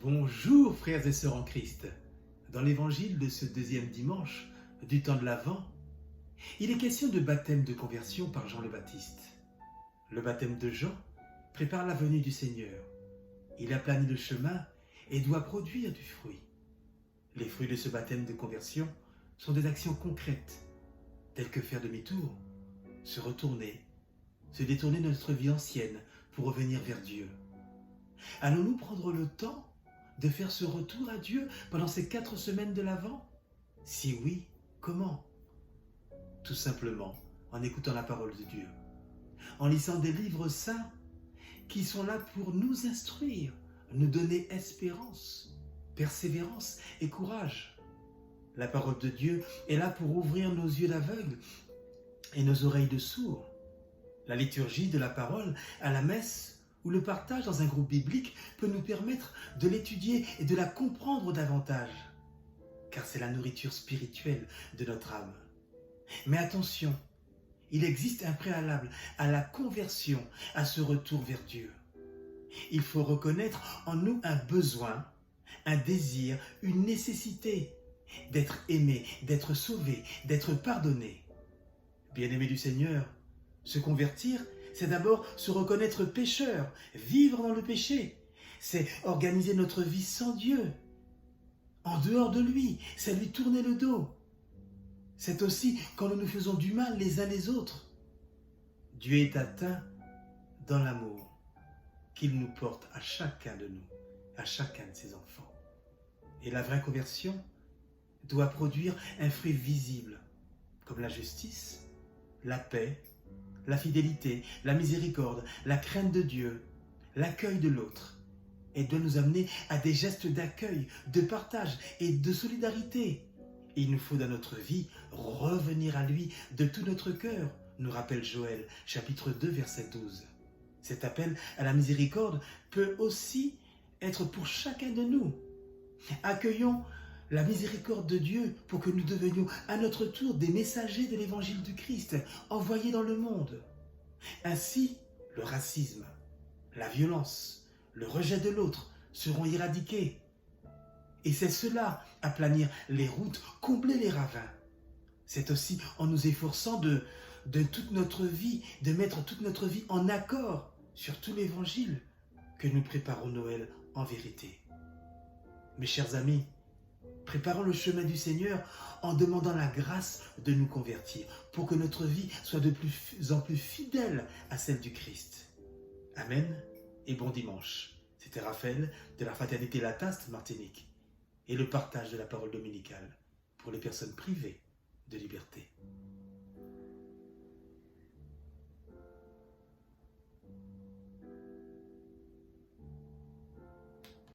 Bonjour frères et sœurs en Christ. Dans l'évangile de ce deuxième dimanche du temps de l'Avent, il est question de baptême de conversion par Jean le Baptiste. Le baptême de Jean prépare la venue du Seigneur. Il aplanit le chemin et doit produire du fruit. Les fruits de ce baptême de conversion sont des actions concrètes, telles que faire demi-tour, se retourner, se détourner de notre vie ancienne pour revenir vers Dieu. Allons-nous prendre le temps de faire ce retour à Dieu pendant ces 4 semaines de l'Avent? Si oui, comment? Tout simplement en écoutant la parole de Dieu, en lisant des livres saints qui sont là pour nous instruire, nous donner espérance, persévérance et courage. La parole de Dieu est là pour ouvrir nos yeux d'aveugle et nos oreilles de sourds. La liturgie de la parole à la messe ou le partage dans un groupe biblique peut nous permettre de l'étudier et de la comprendre davantage, car c'est la nourriture spirituelle de notre âme. Mais attention, il existe un préalable à la conversion, à ce retour vers Dieu. Il faut reconnaître en nous un besoin, un désir, une nécessité d'être aimé, d'être sauvé, d'être pardonné. Bien-aimé du Seigneur, se convertir, c'est d'abord se reconnaître pécheur, vivre dans le péché. C'est organiser notre vie sans Dieu. En dehors de lui, c'est lui tourner le dos. C'est aussi quand nous nous faisons du mal les uns les autres. Dieu est atteint dans l'amour qu'il nous porte à chacun de nous, à chacun de ses enfants. Et la vraie conversion doit produire un fruit visible, comme la justice, la paix, la fidélité, la miséricorde, la crainte de Dieu, l'accueil de l'autre. Elle doit nous amener à des gestes d'accueil, de partage et de solidarité. Il nous faut dans notre vie revenir à lui de tout notre cœur, nous rappelle Joël, chapitre 2, verset 12. Cet appel à la miséricorde peut aussi être pour chacun de nous. Accueillons la miséricorde de Dieu pour que nous devenions à notre tour des messagers de l'évangile du Christ, envoyés dans le monde. Ainsi, le racisme, la violence, le rejet de l'autre seront éradiqués. Et c'est cela, aplanir les routes, combler les ravins. C'est aussi en nous efforçant de toute notre vie, de mettre toute notre vie en accord sur tout l'évangile que nous préparons Noël en vérité. Mes chers amis, préparons le chemin du Seigneur en demandant la grâce de nous convertir pour que notre vie soit de plus en plus fidèle à celle du Christ. Amen et bon dimanche. C'était Raphaël de la Fraternité La Taste, Martinique, et le partage de la parole dominicale pour les personnes privées de liberté.